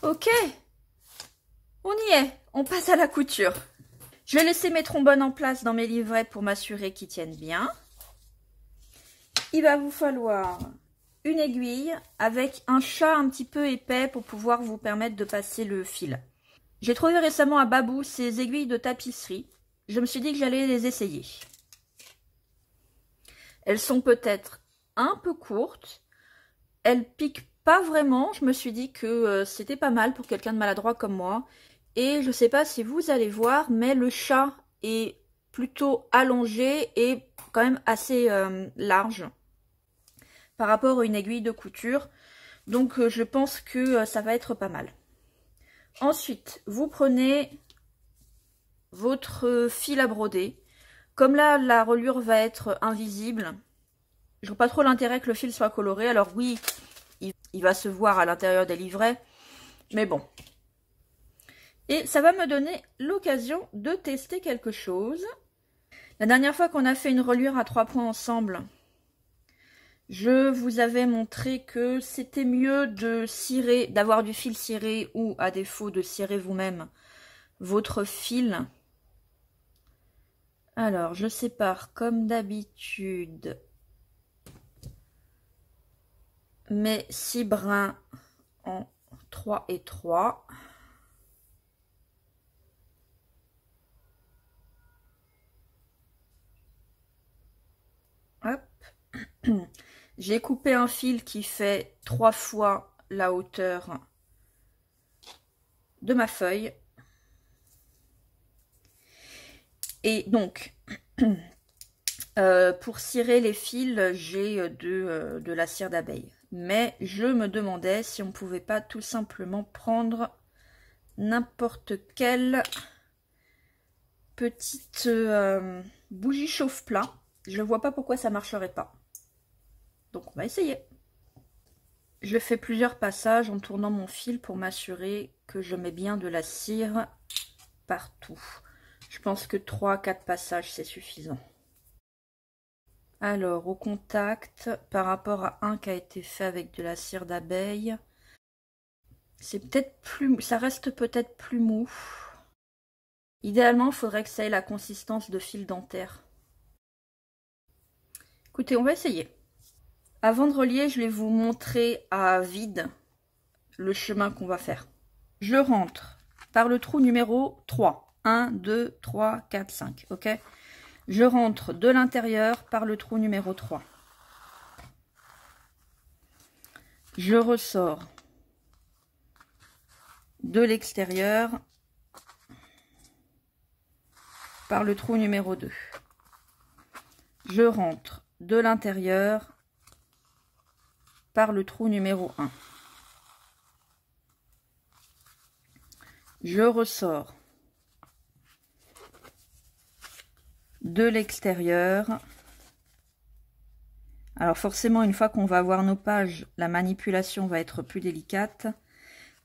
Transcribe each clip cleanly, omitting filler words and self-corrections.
Ok, on y est, on passe à la couture. Je vais laisser mes trombones en place dans mes livrets pour m'assurer qu'ils tiennent bien. Il va vous falloir une aiguille avec un chat un petit peu épais pour pouvoir vous permettre de passer le fil. J'ai trouvé récemment à Babou ces aiguilles de tapisserie. Je me suis dit que j'allais les essayer. Elles sont peut-être un peu courtes. Elles piquent pas vraiment. Je me suis dit que c'était pas mal pour quelqu'un de maladroit comme moi. Et je sais pas si vous allez voir, mais le chat est plutôt allongé et quand même assez large par rapport à une aiguille de couture. Donc je pense que ça va être pas mal. Ensuite, vous prenez votre fil à broder. Comme là, la reliure va être invisible, je vois pas trop l'intérêt que le fil soit coloré. Alors oui, il va se voir à l'intérieur des livrets, mais bon. Et ça va me donner l'occasion de tester quelque chose. La dernière fois qu'on a fait une reliure à 3 points ensemble, je vous avais montré que c'était mieux de cirer, d'avoir du fil ciré ou à défaut de cirer vous-même votre fil. Alors, je sépare comme d'habitude mes 6 brins en 3 et 3. Hop. J'ai coupé un fil qui fait 3 fois la hauteur de ma feuille. Et donc, pour cirer les fils, j'ai de la cire d'abeille. Mais je me demandais si on ne pouvait pas tout simplement prendre n'importe quelle petite bougie chauffe-plat. Je ne vois pas pourquoi ça ne marcherait pas. Donc on va essayer. Je fais plusieurs passages en tournant mon fil pour m'assurer que je mets bien de la cire partout. Je pense que 3-4 passages c'est suffisant. Alors au contact, par rapport à un qui a été fait avec de la cire d'abeille, c'est peut-être plus, ça reste peut-être plus mou. Idéalement, il faudrait que ça ait la consistance de fil dentaire. Écoutez, on va essayer. Avant de relier, je vais vous montrer à vide le chemin qu'on va faire. Je rentre par le trou numéro 3. 1, 2, 3, 4, 5. Ok. Je rentre de l'intérieur par le trou numéro 3. Je ressors de l'extérieur par le trou numéro 2. Je rentre de l'intérieur par le trou numéro 1. Je ressors de l'extérieur. Alors forcément, une fois qu'on va avoir nos pages, la manipulation va être plus délicate.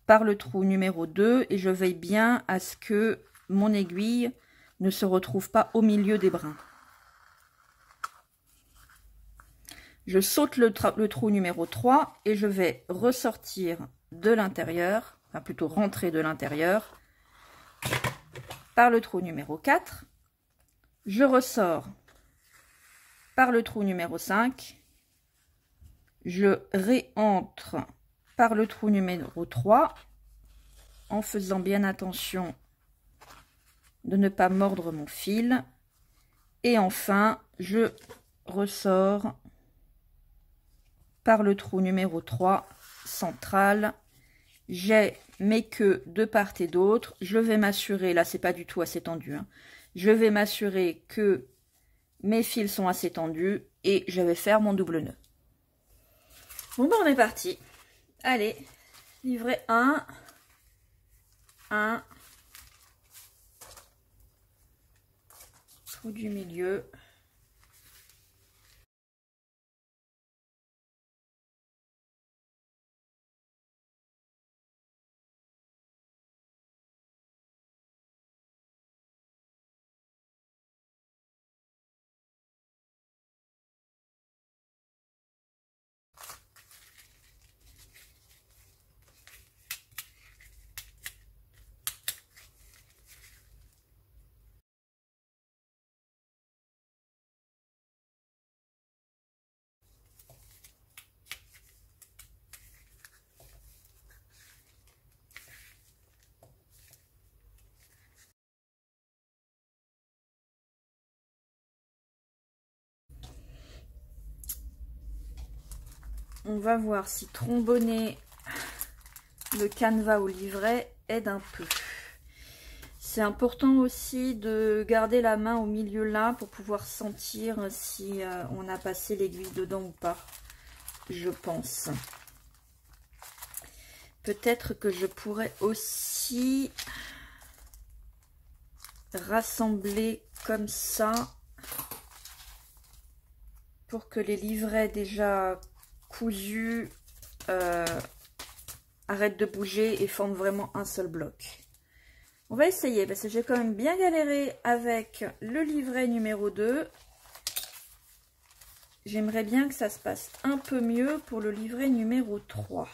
Par le trou numéro 2, et je veille bien à ce que mon aiguille ne se retrouve pas au milieu des brins. Je saute le trou numéro 3 et je vais ressortir de l'intérieur, enfin plutôt rentrer de l'intérieur, par le trou numéro 4. Je ressors par le trou numéro 5. Je réentre par le trou numéro 3 en faisant bien attention de ne pas mordre mon fil. Et enfin, je ressors par le trou numéro 3 central. J'ai mes queues de part et d'autre. Je vais m'assurer, là c'est pas du tout assez tendu, hein. Je vais m'assurer que mes fils sont assez tendus et je vais faire mon double nœud. Bon ben on est parti. Allez, livret 1, 1, trou du milieu. on va voir si trombonner le canevas au livret aide un peu. C'est important aussi de garder la main au milieu là pour pouvoir sentir si on a passé l'aiguille dedans ou pas, je pense. Peut-être que je pourrais aussi rassembler comme ça pour que les livrets déjà cousus arrêtent de bouger et forment vraiment un seul bloc. On va essayer parce que j'ai quand même bien galéré avec le livret numéro 2. J'aimerais bien que ça se passe un peu mieux pour le livret numéro 3.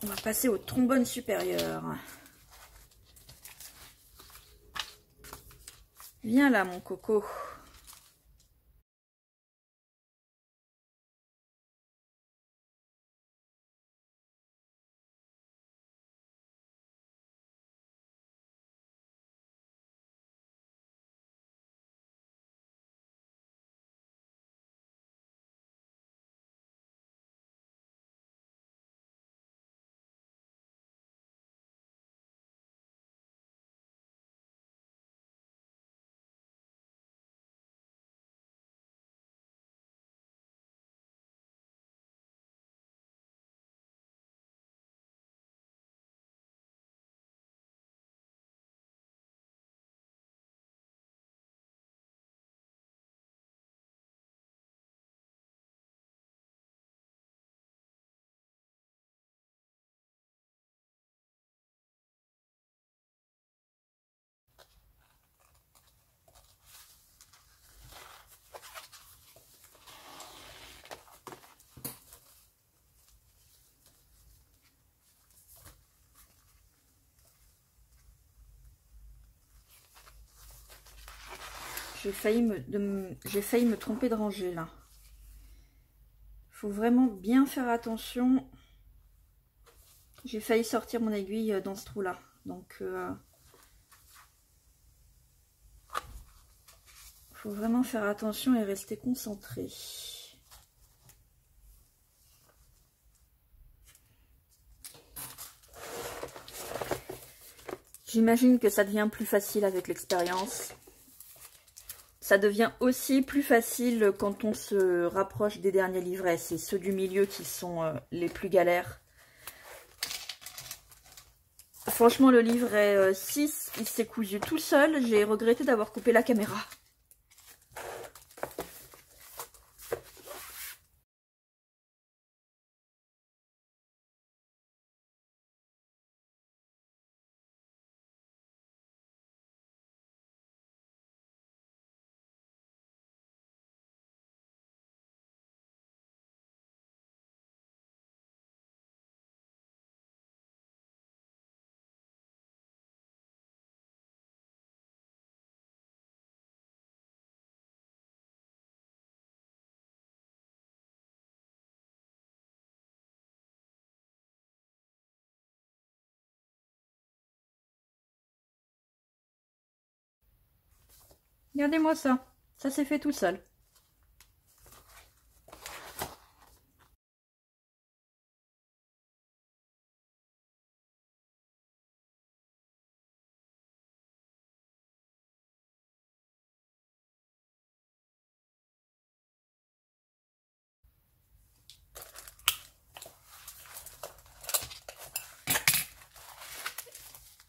On va passer au trombone supérieur. Viens là mon coco. J'ai failli me tromper de rangée là. Faut vraiment bien faire attention. J'ai failli sortir mon aiguille dans ce trou là. Donc faut vraiment faire attention et rester concentré. J'imagine que ça devient plus facile avec l'expérience. Ça devient aussi plus facile quand on se rapproche des derniers livrets. C'est ceux du milieu qui sont les plus galères. Franchement, le livret 6, il s'est cousu tout seul. J'ai regretté d'avoir coupé la caméra. Regardez-moi ça. Ça s'est fait tout seul.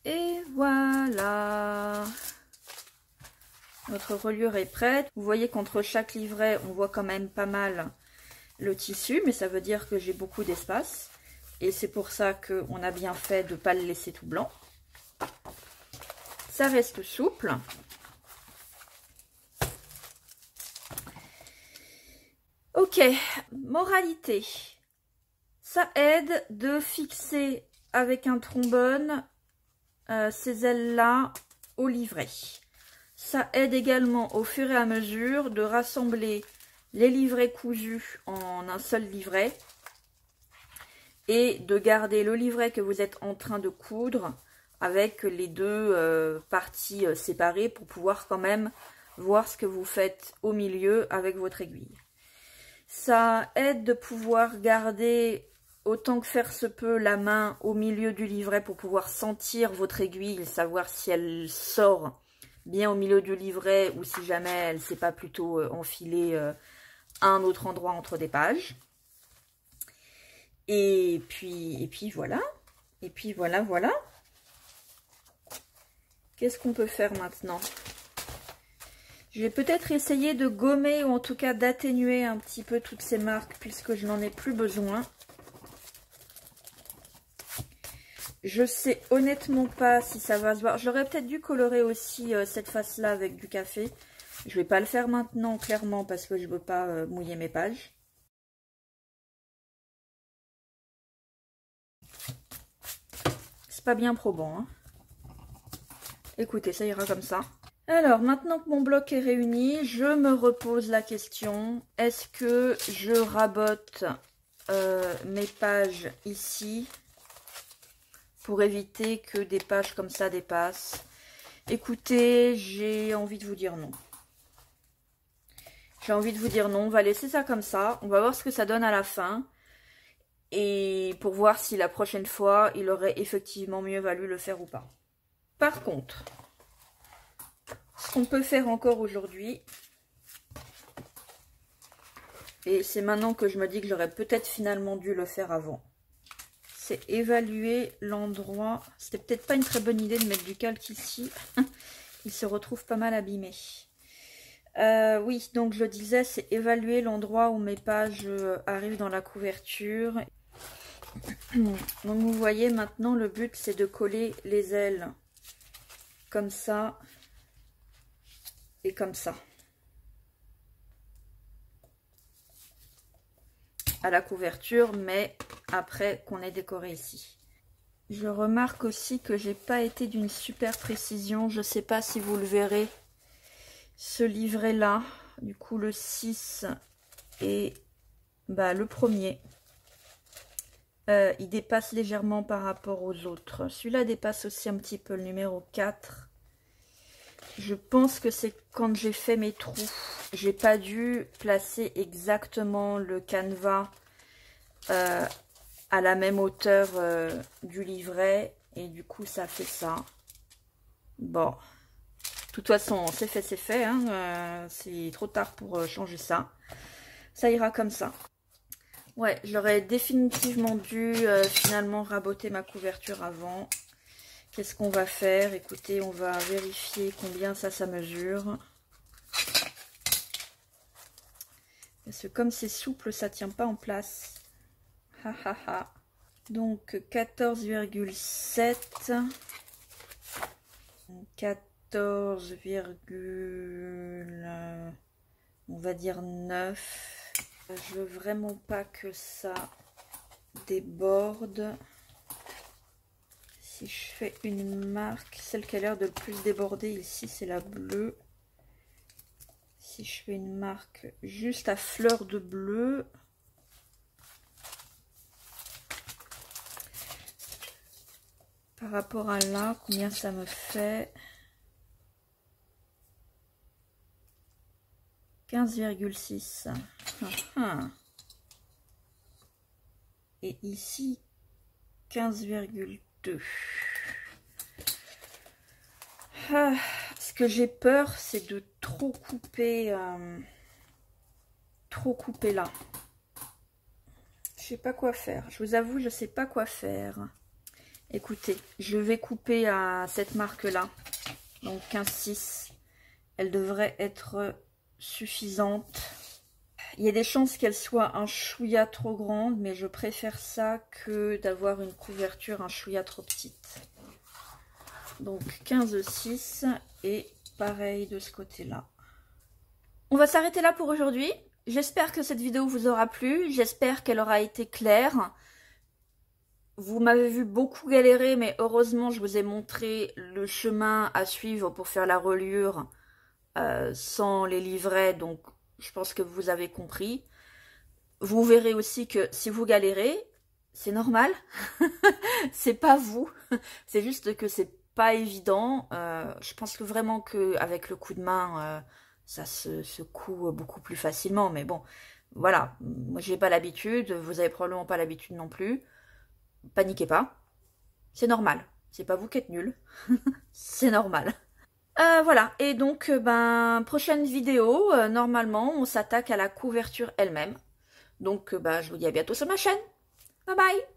Et voilà. Notre reliure est prête. Vous voyez qu'entre chaque livret, on voit quand même pas mal le tissu, mais ça veut dire que j'ai beaucoup d'espace. Et c'est pour ça qu'on a bien fait de ne pas le laisser tout blanc. Ça reste souple. Ok, moralité. Ça aide de fixer avec un trombone ces ailes-là au livret. Ça aide également au fur et à mesure de rassembler les livrets cousus en un seul livret et de garder le livret que vous êtes en train de coudre avec les deux parties séparées pour pouvoir quand même voir ce que vous faites au milieu avec votre aiguille. Ça aide de pouvoir garder autant que faire se peut la main au milieu du livret pour pouvoir sentir votre aiguille, savoir si elle sort bien au milieu du livret ou si jamais elle ne s'est pas plutôt enfilée à un autre endroit entre des pages. Et puis voilà. Et puis voilà. Qu'est-ce qu'on peut faire maintenant? Je vais peut-être essayer de gommer ou en tout cas d'atténuer un petit peu toutes ces marques puisque je n'en ai plus besoin. Je sais honnêtement pas si ça va se voir. J'aurais peut-être dû colorer aussi cette face-là avec du café. Je vais pas le faire maintenant clairement parce que je veux pas mouiller mes pages. C'est pas bien probant, hein. Écoutez, ça ira comme ça. Alors, maintenant que mon bloc est réuni, je me repose la question. Est-ce que je rabote mes pages ici pour éviter que des pages comme ça dépassent? Écoutez, j'ai envie de vous dire non. J'ai envie de vous dire non. On va laisser ça comme ça. On va voir ce que ça donne à la fin. Et pour voir si la prochaine fois, il aurait effectivement mieux valu le faire ou pas. Par contre, ce qu'on peut faire encore aujourd'hui, et c'est maintenant que je me dis que j'aurais peut-être finalement dû le faire avant, c'est évaluer l'endroit. C'était peut-être pas une très bonne idée de mettre du calque ici. Il se retrouve pas mal abîmé. Oui, donc je disais, c'est évaluer l'endroit où mes pages arrivent dans la couverture. Donc vous voyez maintenant, le but c'est de coller les ailes comme ça et comme ça à la couverture, mais après qu'on ait décoré ici. Je remarque aussi que j'ai pas été d'une super précision. Je sais pas si vous le verrez, ce livret là, du coup le 6 et le premier, il dépasse légèrement par rapport aux autres. Celui-là dépasse aussi un petit peu, le numéro 4. Je pense que c'est quand j'ai fait mes trous. J'ai pas dû placer exactement le canevas à la même hauteur du livret. Et du coup, ça fait ça. Bon. De toute façon, c'est fait. Hein. C'est trop tard pour changer ça. Ça ira comme ça. Ouais, j'aurais définitivement dû finalement raboter ma couverture avant. Qu'est-ce qu'on va faire? Écoutez, on va vérifier combien ça mesure. Parce que comme c'est souple, ça tient pas en place. Donc 14,7. 14, on va dire 9. Je veux vraiment pas que ça déborde. Si je fais une marque, celle qui a l'air de le plus déborder ici, c'est la bleue. Si je fais une marque juste à fleur de bleu, par rapport à là, combien ça me fait? 15,6. Et ici, 15,2. Ce que j'ai peur, c'est de trop couper là. Je sais pas quoi faire. Je vous avoue, je sais pas quoi faire. Écoutez, je vais couper à cette marque-là. Donc 15,6. Elle devrait être suffisante. Il y a des chances qu'elle soit un chouïa trop grande, mais je préfère ça que d'avoir une couverture un chouïa trop petite. Donc 15,6 et pareil de ce côté-là. On va s'arrêter là pour aujourd'hui. J'espère que cette vidéo vous aura plu. J'espère qu'elle aura été claire. Vous m'avez vu beaucoup galérer, mais heureusement, je vous ai montré le chemin à suivre pour faire la reliure sans les livrets. Donc, je pense que vous avez compris. Vous verrez aussi que si vous galérez, c'est normal. C'est pas vous. C'est juste que c'est pas évident. Je pense que vraiment qu'avec le coup de main, ça se coud beaucoup plus facilement. Mais bon, Voilà, moi j'ai pas l'habitude, vous avez probablement pas l'habitude non plus. Paniquez pas, c'est normal. C'est pas vous qui êtes nuls, c'est normal. Voilà, et donc, prochaine vidéo, normalement, on s'attaque à la couverture elle-même. Donc, je vous dis à bientôt sur ma chaîne. Bye bye!